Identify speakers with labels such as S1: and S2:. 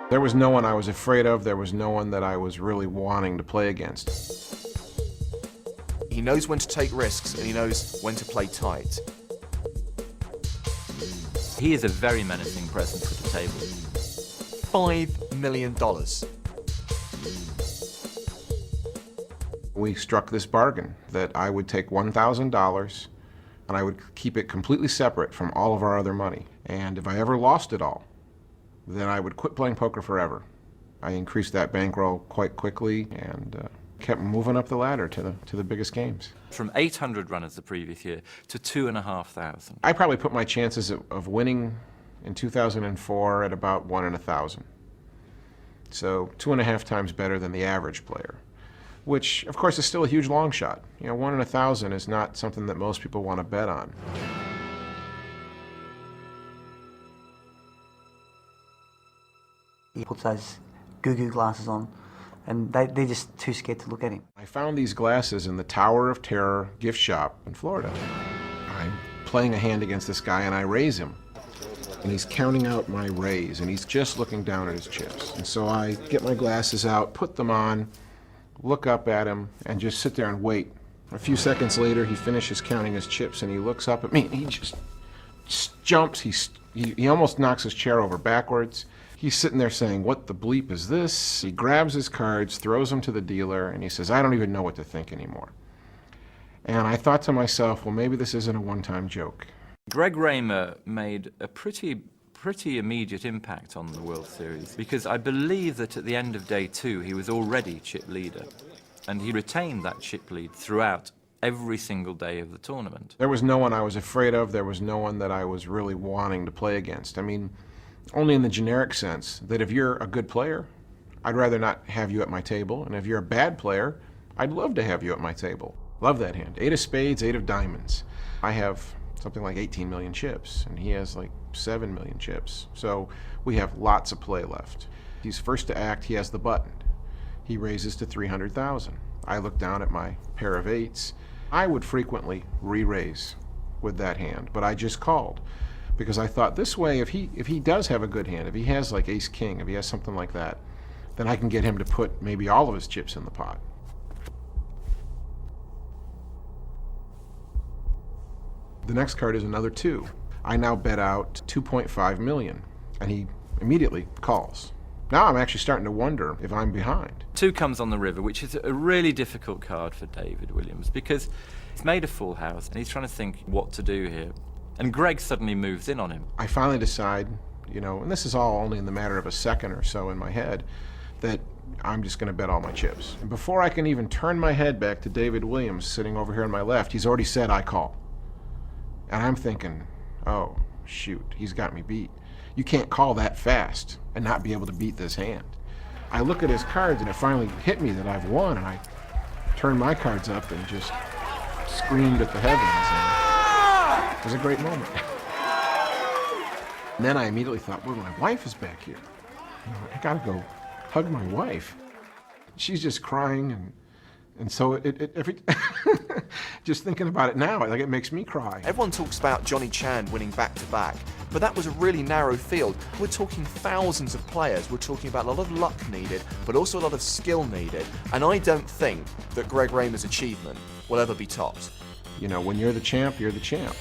S1: There was no one I was afraid of. There was no one that I was really wanting to play against.
S2: He knows when to take risks and he knows when to play tight.
S3: He is a very menacing presence at the table.
S2: $5 million.
S1: We struck this bargain that I would take $1,000 and I would keep it completely separate from all of our other money. And if I ever lost it all, then I would quit playing poker forever. I increased that bankroll quite quickly and kept moving up the ladder to the biggest games.
S3: From 800 runners the previous year to 2,500.
S1: I probably put my chances of winning in 2004 at about 1 in 1,000. So 2.5 times better than the average player, which of course is still a huge long shot. You know, 1 in 1,000 is not something that most people want to bet on.
S4: He puts those goo-goo glasses on, and they're just too scared to look at him.
S1: I found these glasses in the Tower of Terror gift shop in Florida. I'm playing a hand against this guy and I raise him. And he's counting out my raise and he's just looking down at his chips. And so I get my glasses out, put them on, look up at him and just sit there and wait. A few seconds later he finishes counting his chips and he looks up at me and he just jumps. He almost knocks his chair over backwards. He's sitting there saying, "What the bleep is this?" He grabs his cards, throws them to the dealer, and he says, "I don't even know what to think anymore." And I thought to myself, well, maybe this isn't a one-time joke.
S3: Greg Raymer made a pretty immediate impact on the World Series because I believe that at the end of day 2 he was already chip leader and he retained that chip lead throughout every single day of the tournament.
S1: There was no one I was afraid of. There was no one that I was really wanting to play against. I mean, only in the generic sense that if you're a good player, I'd rather not have you at my table, and if you're a bad player, I'd love to have you at my table. Love that hand. 8 of spades, 8 of diamonds. I have something like 18 million chips, and he has like 7 million chips. So we have lots of play left. He's first to act, he has the button. He raises to 300,000. I look down at my pair of 8s. I would frequently re-raise with that hand, but I just called. Because I thought this way, if he does have a good hand, if he has like ace king, if he has something like that, then I can get him to put maybe all of his chips in the pot. The next card is another 2. I now bet out 2.5 million, and he immediately calls. Now I'm actually starting to wonder if I'm behind.
S3: 2 comes on the river, which is a really difficult card for David Williams because he's made a full house and he's trying to think what to do here. And Greg suddenly moves in on him.
S1: I finally decide, you know, and this is all only in the matter of a second or so in my head, that I'm just going to bet all my chips. And before I can even turn my head back to David Williams sitting over here on my left, he's already said, "I call." And I'm thinking, oh, shoot, he's got me beat. You can't call that fast and not be able to beat this hand. I look at his cards and it finally hit me that I've won, and I turned my cards up and just screamed at the heavens. And it was a great moment. And then I immediately thought, well, my wife is back here. You know, I gotta go hug my wife. She's just crying, and so just thinking about it now, like it makes me cry.
S2: Everyone talks about Johnny Chan winning back-to-back, but that was a really narrow field. We're talking thousands of players. We're talking about a lot of luck needed, but also a lot of skill needed. And I don't think that Greg Raymer's achievement will ever be topped.
S1: You know, when you're the champ, you're the champ.